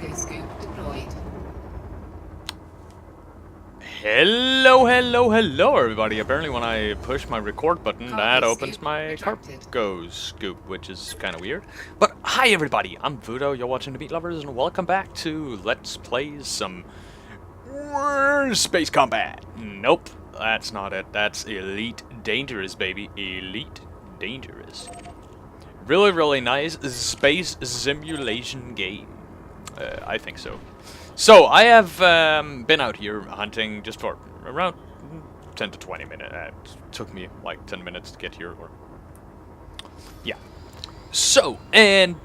Cargo scoop deployed. Hello, everybody. Apparently when I push my record button, that opens my retracted. cargo scoop, which is kind of weird. But hi, everybody. I'm VudO. You're watching The Meat Lovers, and welcome back to Let's Play some Space Combat. Nope, that's not it. That's Elite Dangerous, baby. Elite Dangerous. Really, really nice space simulation game. I think so. So, I have been out here hunting just for around 10 to 20 minutes. It took me like 10 minutes to get here. Yeah. So, and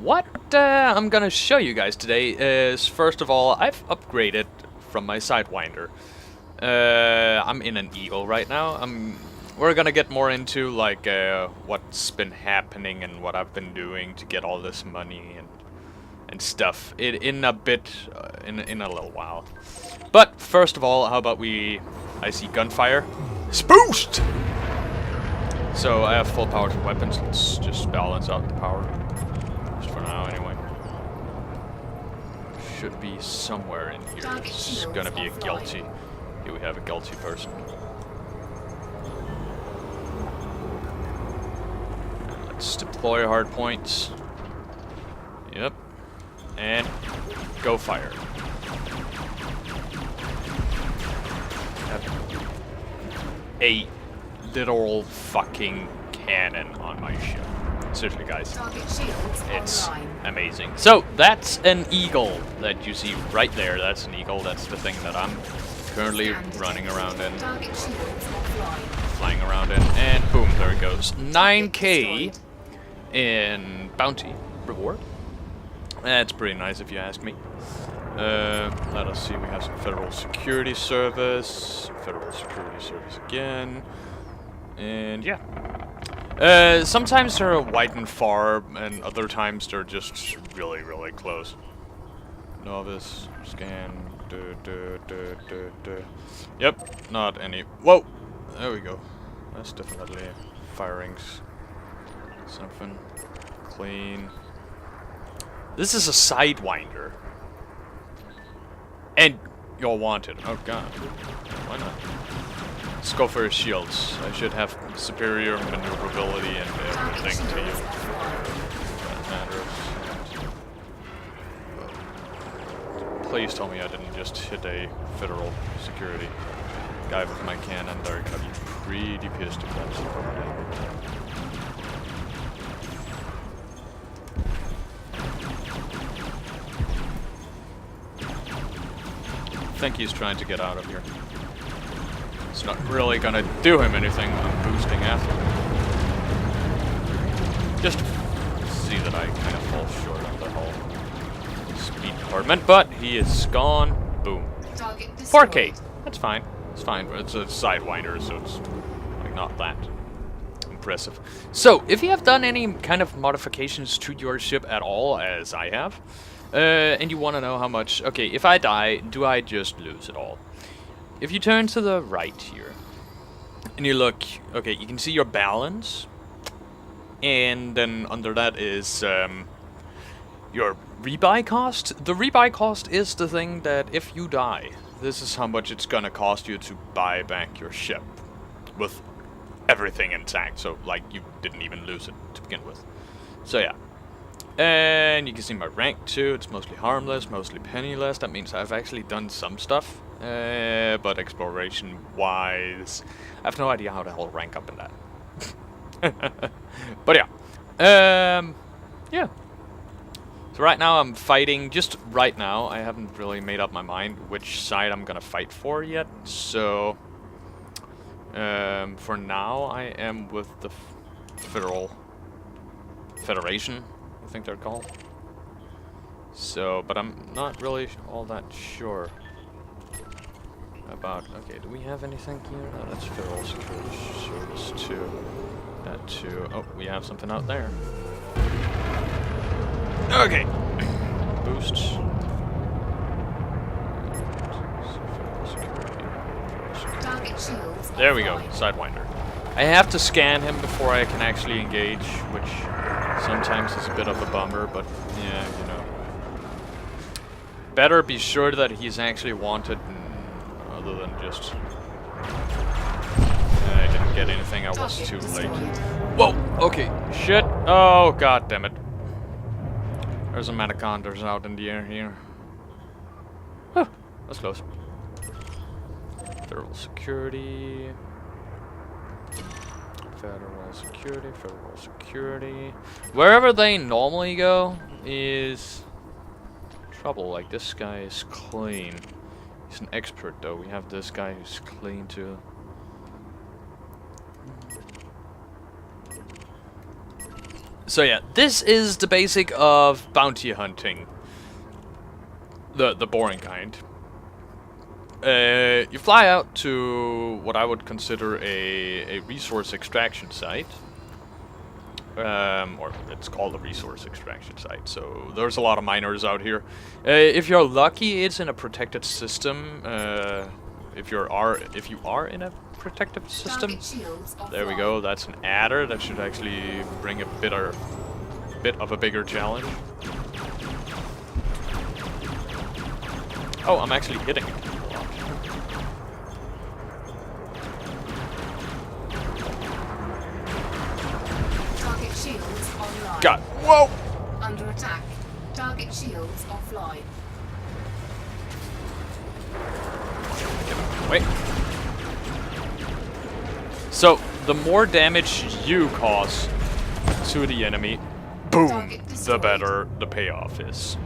what I'm gonna show you guys today is, first of all, I've upgraded from my Sidewinder. I'm in an Eagle right now. We're gonna get more into like what's been happening and what I've been doing to get all this money and stuff in a bit in a little while. But first of all, how about I see gunfire. Spoost! So I have full power to weapons. Let's just balance out the power. Just for now anyway. Should be somewhere in here. It's gonna be a guilty. Here we have a guilty person. Let's deploy hard points. Yep. And go fire. A literal fucking cannon on my ship. Seriously, guys. It's amazing. So, that's an Eagle that you see right there. That's an Eagle. That's the thing that I'm currently running around in. Flying around in. And boom, there it goes. 9K in bounty reward. That's pretty nice if you ask me. Let us see, we have some Federal Security Service again, and yeah. Sometimes they're wide and far, and other times they're just really, really close. Novice, scan, Yep, not any. Whoa! There we go. That's definitely firings. Something clean. This is a Sidewinder. And you're wanted. Oh god. Why not? Let's go for his shields. I should have superior maneuverability and everything to you. That matters. Please tell me I didn't just hit a federal security guy with my cannon. They're gonna be pretty pissed if that's happened. I think he's trying to get out of here. It's not really gonna do him anything. I'm boosting after him. Just see that I kind of fall short of the whole speed department, but he is gone. Boom. 4K. That's fine. It's fine. It's a Sidewinder, so it's like not that impressive. So, if you have done any kind of modifications to your ship at all, as I have, and you want to know how much... Okay, if I die, do I just lose it all? If you turn to the right here, and you look... Okay, you can see your balance, and then under that is your rebuy cost. The rebuy cost is the thing that if you die, this is how much it's gonna cost you to buy back your ship with everything intact. So, like, you didn't even lose it to begin with. So, yeah. And you can see my rank too. It's mostly harmless, mostly penniless. That means I've actually done some stuff. But exploration-wise, I have no idea how the hell to rank up in that. But yeah. Yeah. So right now I'm fighting, just right now, I haven't really made up my mind which side I'm gonna fight for yet. So, for now I am with the Federation. I think they're called. So, but I'm not really all that sure about... Okay, do we have anything here? No, that's Federal Security Service too. That too. Oh, we have something out there. Okay. Boost. There we go, Sidewinder. I have to scan him before I can actually engage, which sometimes is a bit of a bummer, but yeah, you know. better be sure that he's actually wanted, other than just... I didn't get anything, I was too late. Whoa! Okay, shit! Oh, god damn it. There's a Manacondas out in the air here. Huh, that's close. Federal security. Federal security, federal security. Wherever they normally go is trouble. Like, this guy is clean. He's an expert, though. We have this guy who's clean, too. So yeah, this is the basic of bounty hunting. The boring kind. You fly out to what I would consider a resource extraction site. Or it's called a resource extraction site, so there's a lot of miners out here. If you're lucky, it's in a protected system. If you are in a protected system, there we go. That's an adder. That should actually bring a bit of a bigger challenge. Oh, I'm actually hitting it. Target shields online. God, whoa! Under attack. Target shields offline. Wait. So, the more damage you cause to the enemy, boom, the better the payoff is.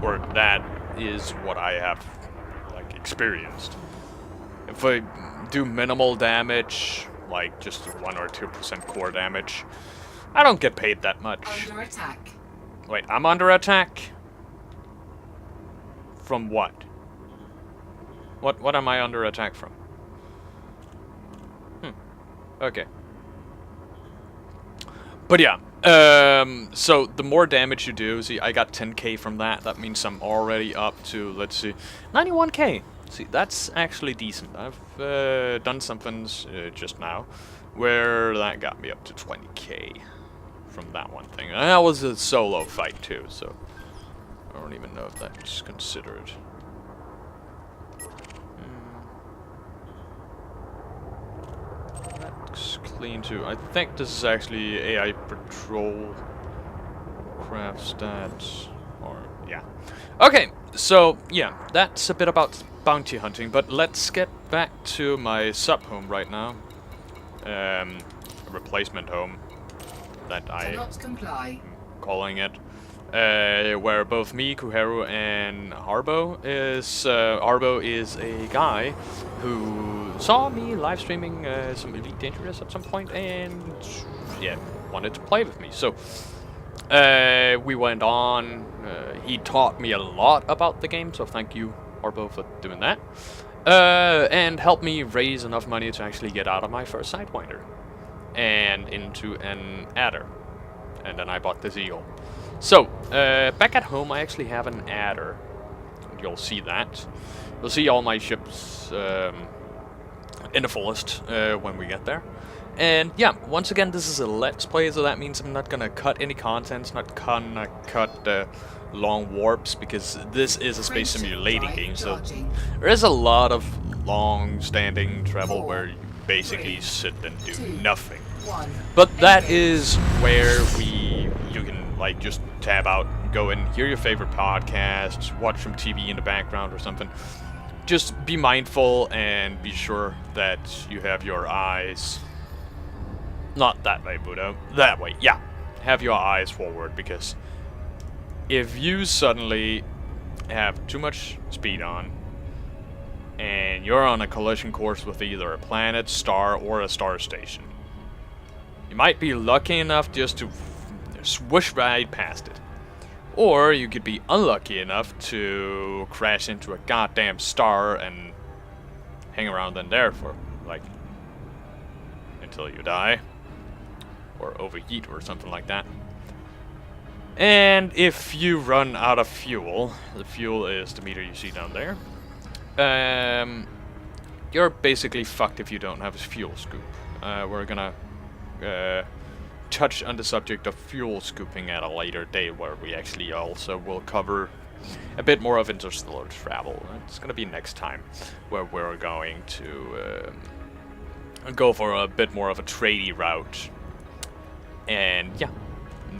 Or that is what I have, like, experienced. If I do minimal damage, like just 1 or 2% core damage, I don't get paid that much. Under attack. Wait, I'm under attack? From what? What am I under attack from? Okay. But yeah, so the more damage you do, see, I got 10k from that. That means I'm already up to, let's see, 91k. See, that's actually decent. I've done something just now where that got me up to 20k from that one thing. And that was a solo fight too, so I don't even know if that's considered. That's clean too. I think this is actually AI patrol craft stats, or yeah. Okay, so yeah, that's a bit about bounty hunting, but let's get back to my sub home right now. A replacement home that I'm calling it. Where both me, Kuharu, and Harbo is a guy who saw me live streaming some Elite Dangerous at some point and yeah, wanted to play with me. So we went on. He taught me a lot about the game, so thank you, Harbo, for doing that. And helped me raise enough money to actually get out of my first Sidewinder and into an adder. And then I bought this eagle. So, back at home I actually have an adder. You'll see that. You'll see all my ships in the fullest when we get there. And yeah, once again, this is a Let's Play, so that means I'm not gonna cut any contents, not gonna cut long warps, because this is a space simulating game, so there is a lot of long-standing travel where you basically sit and do nothing. But that is where you can like just tab out, go and hear your favorite podcasts, watch some TV in the background or something. Just be mindful and be sure that you have your eyes, not that way, VudO, that way, yeah. Have your eyes forward, because if you suddenly have too much speed on and you're on a collision course with either a planet, star, or a star station, you might be lucky enough just to swoosh right past it. Or you could be unlucky enough to crash into a goddamn star and hang around in there for, like, until you die. Or overheat or something like that. And if you run out of fuel, the fuel is the meter you see down there, you're basically fucked if you don't have a fuel scoop. We're gonna touch on the subject of fuel scooping at a later date, where we actually also will cover a bit more of interstellar travel. It's gonna be next time, where we're going to go for a bit more of a tradey route. And yeah,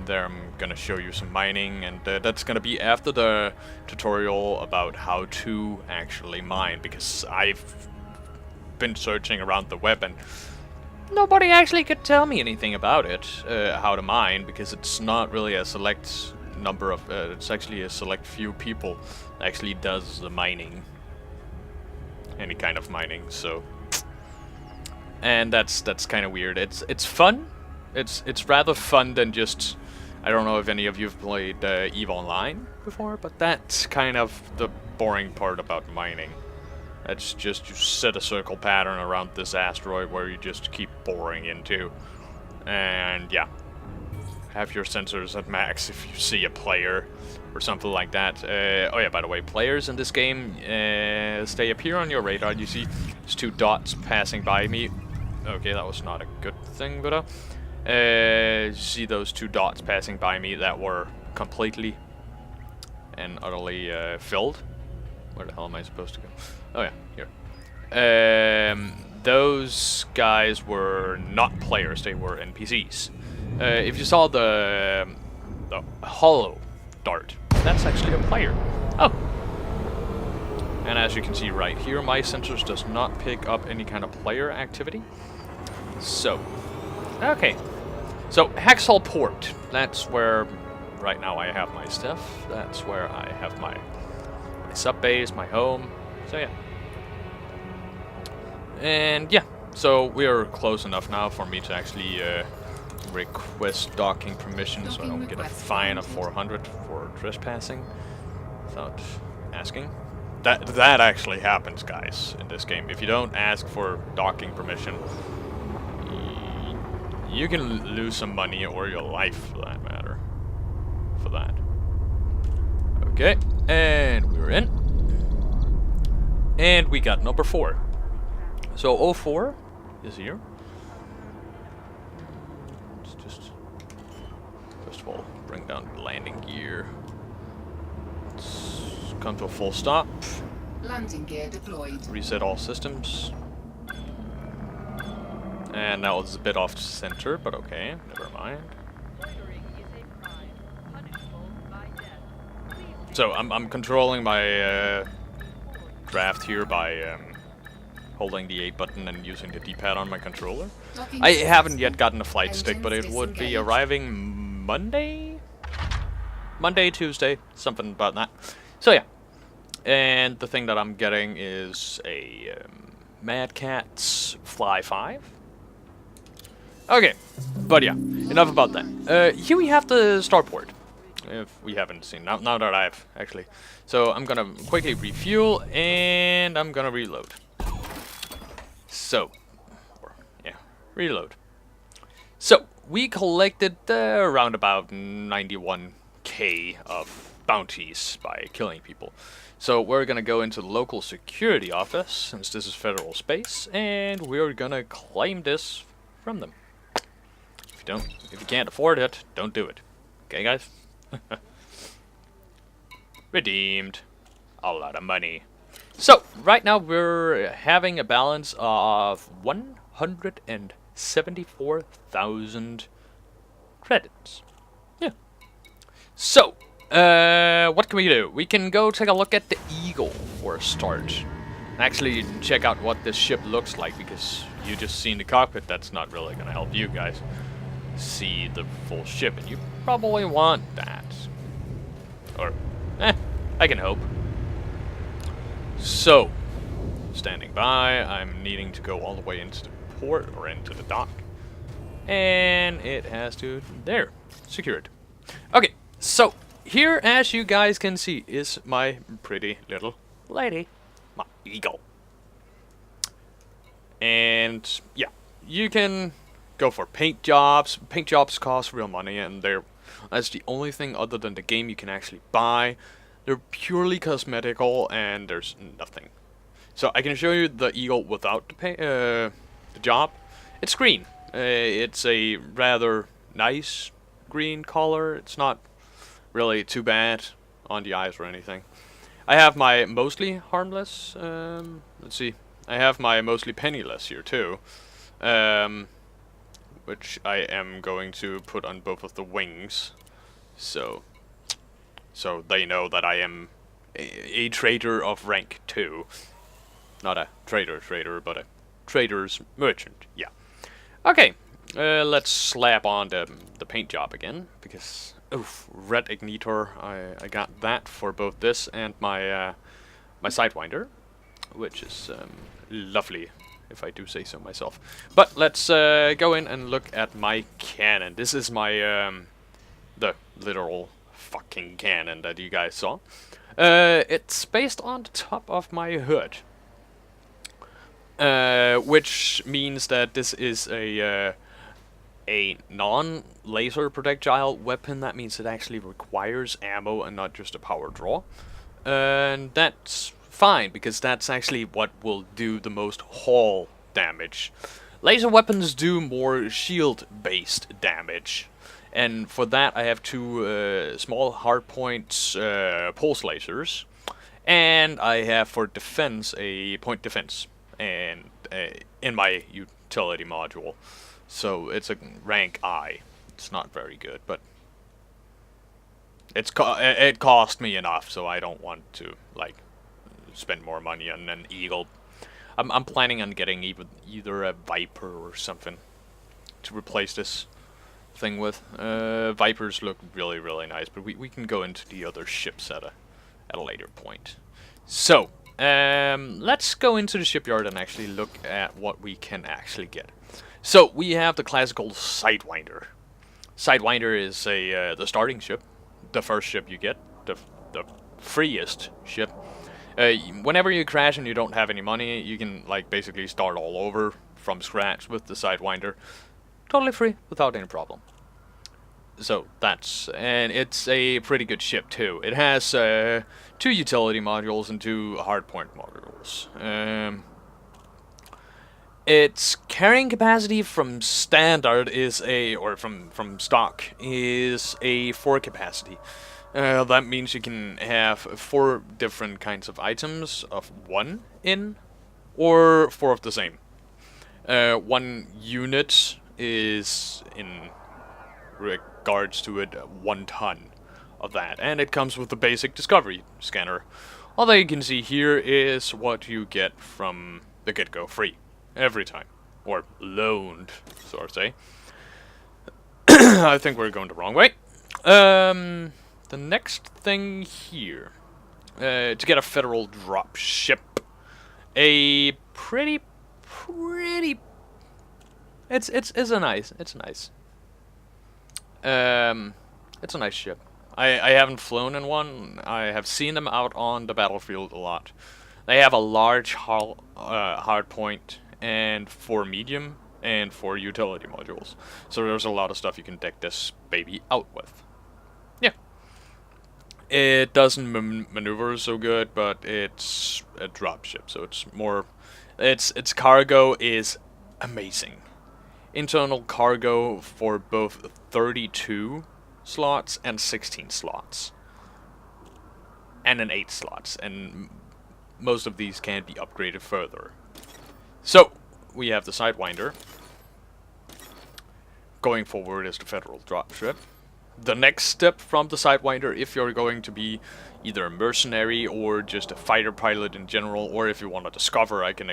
there I'm gonna show you some mining, and that's gonna be after the tutorial about how to actually mine, because I've been searching around the web and nobody actually could tell me anything about it, how to mine, because it's not really a select number of, it's actually a select few people that actually does the mining, any kind of mining. So, and that's kind of weird. It's fun. It's rather fun than just, I don't know if any of you have played EVE Online before, but that's kind of the boring part about mining. That's just, you set a circle pattern around this asteroid where you just keep boring into. And yeah, have your sensors at max if you see a player or something like that. Oh yeah, by the way, players in this game, they appear on your radar. You see there's 2 dots passing by me. Okay, that was not a good thing, but you see those 2 dots passing by me that were completely and utterly filled. Where the hell am I supposed to go? Oh yeah, here. Those guys were not players, they were NPCs. If you saw the hollow dart, that's actually a player. Oh! And as you can see right here, my sensors does not pick up any kind of player activity. So, okay. So, Haxall Port, that's where right now I have my stuff. That's where I have my sub base, my home. So yeah. And yeah, so we are close enough now for me to actually request docking permission, so I don't get a fine of 400 for trespassing without asking. That actually happens, guys, in this game. If you don't ask for docking permission, you can lose some money or your life, for that matter. For that. Okay, and we're in. And we got number 4. So 04 is here. Let's just, first of all, bring down the landing gear. Let's come to a full stop. Landing gear deployed. Reset all systems. And that was a bit off center, but okay, never mind. So I'm controlling my draft here by holding the A button and using the D-pad on my controller. I haven't yet gotten a flight stick, but it would be arriving Monday? Monday, Tuesday, something about that. So yeah, and the thing that I'm getting is a Mad Catz Fly 5. Okay, but yeah, enough about that. Here we have the starport, if we haven't seen, now that I've actually. So I'm gonna quickly refuel, and I'm gonna reload. So, yeah, reload. So, we collected around about 91k of bounties by killing people. So we're gonna go into the local security office, since this is federal space, and we're gonna claim this from them. If you can't afford it, don't do it. Okay, guys? Redeemed. A lot of money. So, right now we're having a balance of 174,000 credits. Yeah. So, what can we do? We can go take a look at the Eagle for a start. Actually, check out what this ship looks like, because you just seen the cockpit. That's not really going to help you guys see the full ship, and you probably want that. Or, I can hope. So, standing by, I'm needing to go all the way into the port, or into the dock. And it has to, there, secured. Okay, so, here, as you guys can see, is my pretty little lady, my Eagle. And, yeah, you can go for paint jobs. Paint jobs cost real money, and that's the only thing other than the game you can actually buy. They're purely cosmetical, and there's nothing. So I can show you the Eagle without the job. It's green. It's a rather nice green color. It's not really too bad. on the eyes or anything. I have my mostly harmless, let's see, I have my mostly penniless here too, which I am going to put on both of the wings, so they know that I am a trader of rank 2. Not a trader, but a trader's merchant, yeah. Okay, let's slap on the paint job again, because, oof, red ignitor, I got that for both this and my my sidewinder, which is lovely, if I do say so myself. But let's go in and look at my cannon. This is my, the literal fucking cannon that you guys saw. It's based on the top of my hood. Which means that this is a non-laser projectile weapon. That means it actually requires ammo and not just a power draw. And that's fine, because that's actually what will do the most hull damage. Laser weapons do more shield-based damage. And for that I have 2 small hardpoint pulse lasers. And I have for defense a point defense. And in my utility module, so it's a rank I. It's not very good, but it cost me enough, so I don't want to like spend more money on an eagle. I'm planning on getting either a Viper or something to replace this thing with. Vipers look really nice, but we can go into the other ships at a later point. So. Let's go into the shipyard and actually look at what we can actually get. So we have the classical Sidewinder. Sidewinder is the starting ship, the first ship you get, the freest ship. Whenever you crash and you don't have any money, you can like basically start all over from scratch with the Sidewinder, totally free without any problem. So and it's a pretty good ship too. It has 2 utility modules and 2 hardpoint modules. Its carrying capacity from standard is from stock is a 4 capacity. That means you can have 4 different kinds of items of 1 in, or 4 of the same. 1 unit is in regards to it 1 ton of that, and it comes with the basic discovery scanner. All that you can see here is what you get from the get-go free every time, or loaned, so to say. I think we're going the wrong way. The next thing here, to get a federal drop ship, a pretty it's a nice ship. I haven't flown in one. I have seen them out on the battlefield a lot. They have a large hull, hard point, and 4 medium, and 4 utility modules. So there's a lot of stuff you can deck this baby out with. Yeah. It doesn't maneuver so good, but it's a dropship, so it's more... Its cargo is amazing. Internal cargo for both 32 slots and 16 slots. And an 8 slots, and most of these can be upgraded further. So, we have the Sidewinder. Going forward is the Federal Dropship. The next step from the Sidewinder, if you're going to be either a mercenary or just a fighter pilot in general, or if you want to discover, I can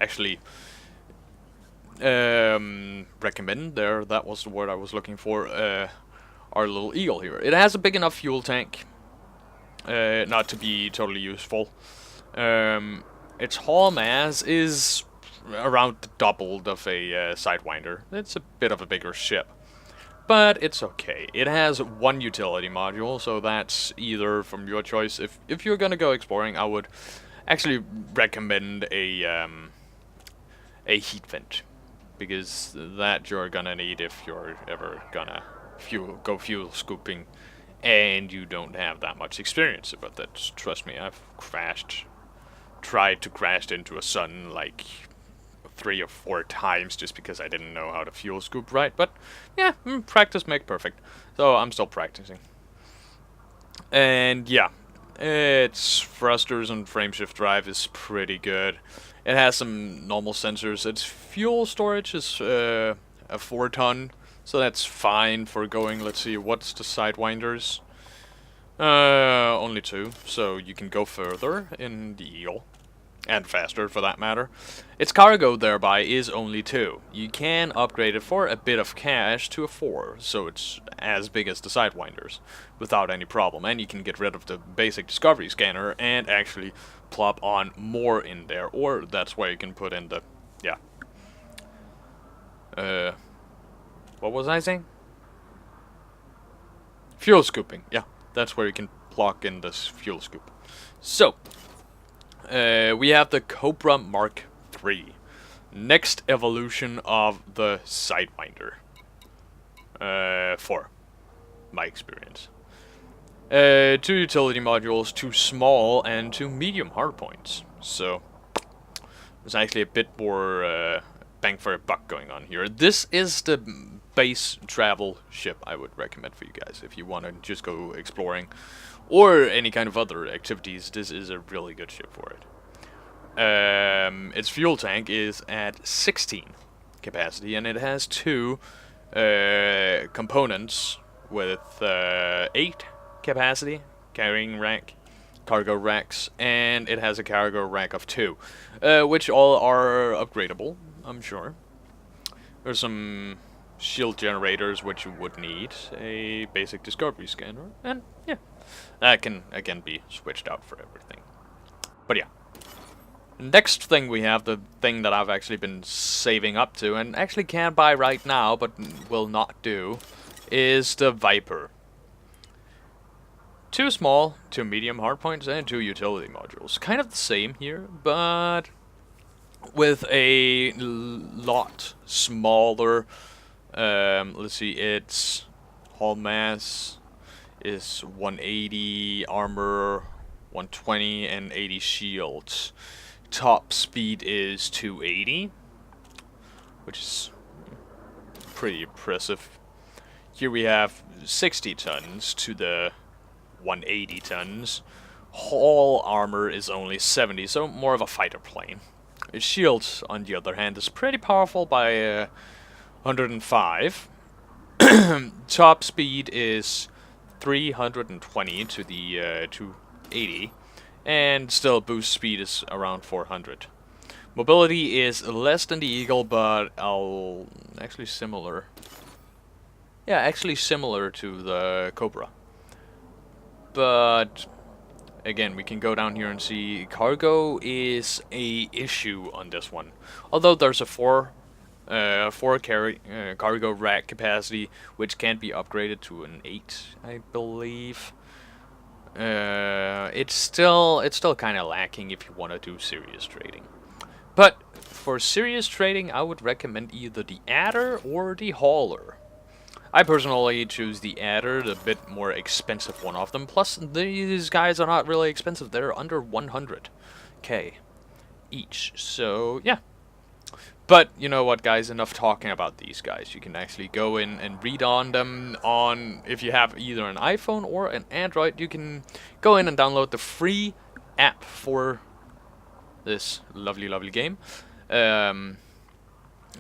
actually recommend there, that was the word I was looking for, our little Eagle here. It has a big enough fuel tank, not to be totally useful. Its hull mass is around doubled of a Sidewinder. It's a bit of a bigger ship, but it's okay. It has 1 utility module, so that's either from your choice. If you're gonna go exploring, I would actually recommend a heat vent, because that you're gonna need if you're ever gonna go fuel scooping and you don't have that much experience about that. Trust me, I've tried to crash into a sun like 3 or 4 times just because I didn't know how to fuel scoop right, but yeah, practice makes perfect, so I'm still practicing. And yeah, its thrusters and frameshift drive is pretty good. It has some normal sensors. Its fuel storage is a 4-ton, so that's fine for going. Let's see, what's the sidewinders? Only 2, so you can go further in the Eagle. And faster, for that matter. Its cargo, thereby, is only 2. You can upgrade it for a bit of cash to a 4, so it's as big as the Sidewinders, without any problem. And you can get rid of the basic Discovery Scanner and actually plop on more in there, or that's where you can put in the... yeah. What was I saying? Fuel scooping, yeah. That's where you can plug in this fuel scoop. So... we have the Cobra Mark III. Next evolution of the Sidewinder. 4. My experience. 2 utility modules, 2 small and 2 medium hardpoints. So, there's actually a bit more bang for a buck going on here. This is the base travel ship I would recommend for you guys if you want to just go exploring or any kind of other activities. This is a really good ship for it. Its fuel tank is at 16 capacity, and it has 2 components with 8 capacity carrying rack, cargo racks, and it has a cargo rack of 2, which all are upgradable, I'm sure. There's some shield generators which you would need, a basic discovery scanner, and yeah, that can again be switched out for everything. But yeah. Next thing we have, the thing that I've actually been saving up to, and actually can buy right now, but will not do, is the Viper. 2 small, 2 medium hardpoints, and 2 utility modules. Kind of the same here, but with a lot smaller. Let's see, its hull mass is 180, armor 120, and 80 shields. Top speed is 280, which is pretty impressive. Here we have 60 tons to the 180 tons. Hull armor is only 70, so more of a fighter plane. Its shields, on the other hand, is pretty powerful by 105. Top speed is 320 to the 280. And still boost speed is around 400. Mobility is less than the Eagle, but actually similar. Yeah, actually similar to the Cobra. But again, we can go down here and see cargo is a issue on this one. Although there's a 4 cargo rack capacity, which can't be upgraded to an 8, I believe. It's still kind of lacking if you want to do serious trading. But for serious trading, I would recommend either the Adder or the Hauler. I personally choose the Adder, the bit more expensive one of them. Plus, these guys are not really expensive. They're under 100k each. So, yeah. But, you know what, guys, enough talking about these guys. You can actually go in and read on them if you have either an iPhone or an Android, you can go in and download the free app for this lovely, lovely game.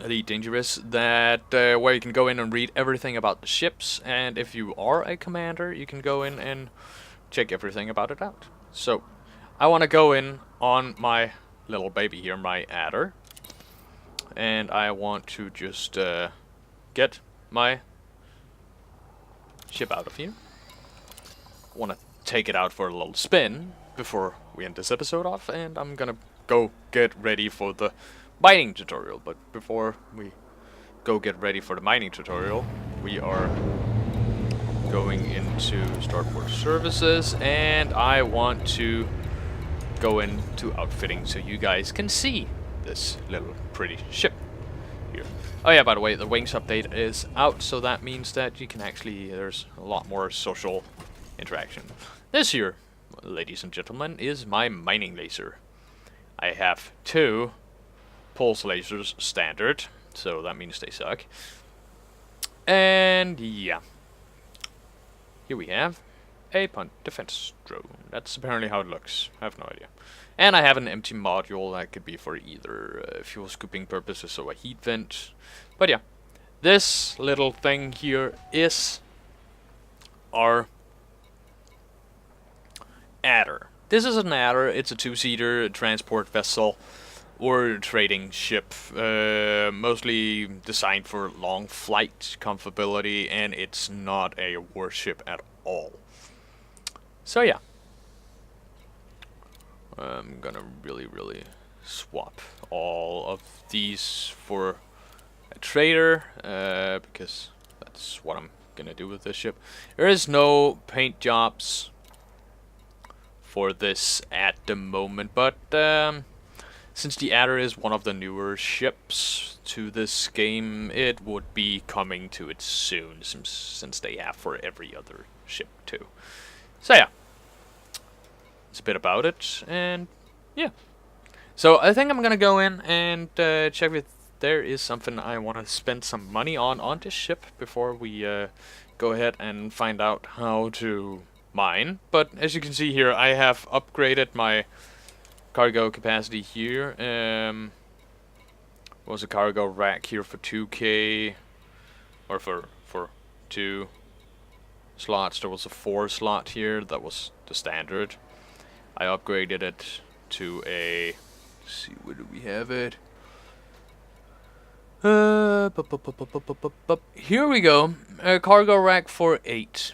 Elite Dangerous, where you can go in and read everything about the ships, and if you are a commander, you can go in and check everything about it out. So, I want to go in on my little baby here, my Adder. And I want to just get my ship out of here. I want to take it out for a little spin before we end this episode off, and I'm gonna go get ready for the mining tutorial. But before we go get ready for the mining tutorial, we are going into Starport Services, and I want to go into outfitting so you guys can see this little pretty ship here. Oh yeah, by the way, the wings update is out, so that means that you can actually, there's a lot more social interaction. This here, ladies and gentlemen, is my mining laser. I have 2 pulse lasers standard, so that means they suck. And yeah, here we have a punt defense drone. That's apparently how it looks. I have no idea. And I have an empty module that could be for either fuel scooping purposes or a heat vent. But yeah, this little thing here is our adder. This is an adder. It's a two-seater transport vessel or trading ship, mostly designed for long flight comfortability, and it's not a warship at all. So yeah, I'm gonna really swap all of these for a trader, because that's what I'm gonna do with this ship. There is no paint jobs for this at the moment, but since the Adder is one of the newer ships to this game, it would be coming to it soon, since they have for every other ship too. So yeah, it's a bit about it, and yeah. So I think I'm gonna go in and check if there is something I want to spend some money on this ship before we go ahead and find out how to mine. But as you can see here, I have upgraded my cargo capacity here. Was a cargo rack here for 2k, or for 2 slots. There was a 4 slot here, that was the standard. I upgraded it to a, let's see, where do we have it? Here we go. A cargo rack for 8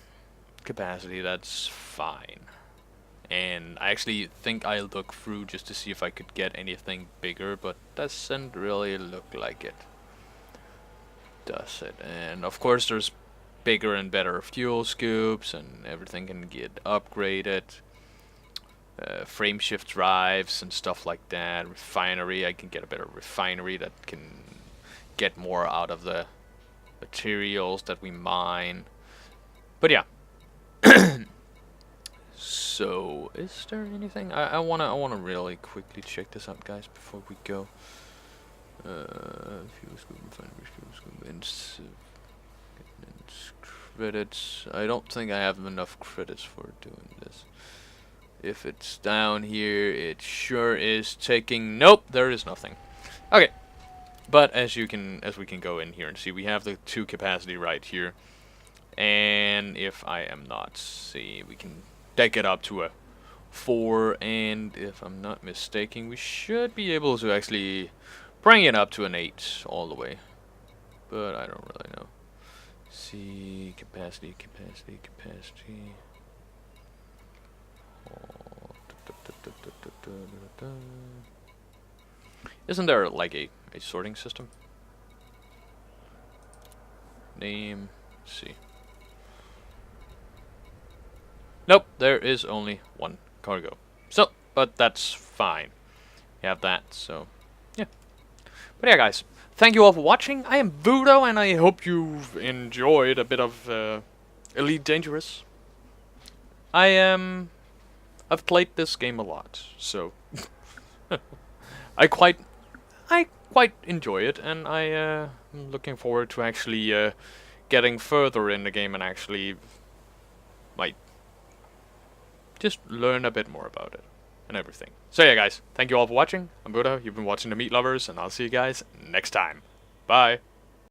capacity, that's fine. And I actually think I'll look through just to see if I could get anything bigger, but doesn't really look like it, does it? And of course there's bigger and better fuel scoops, and everything can get upgraded. Frame shift drives and stuff like that. Refinery, I can get a better refinery that can get more out of the materials that we mine. But yeah. So, is there anything? I wanna really quickly check this out, guys, before we go. Fuel scoop, refinery, fuel scoop, credits. I don't think I have enough credits for doing this. If it's down here, it sure is taking. Nope, there is nothing. Okay, but as we can go in here and see, we have the 2 capacity right here, and if I am not, see, we can take it up to a 4, and if I'm not mistaken, we should be able to actually bring it up to an 8 all the way, but I don't really know. See, capacity. Isn't there like a sorting system? Name, let's see. Nope, there is only 1 cargo. So, but that's fine. You have that, so yeah. But yeah, guys, thank you all for watching. I am VudO, and I hope you've enjoyed a bit of Elite Dangerous. I've played this game a lot, so I quite enjoy it, and I'm looking forward to actually getting further in the game and actually might just learn a bit more about it and everything. So yeah, guys, thank you all for watching. I'm VudO. You've been watching The Meat Lovers, and I'll see you guys next time. Bye.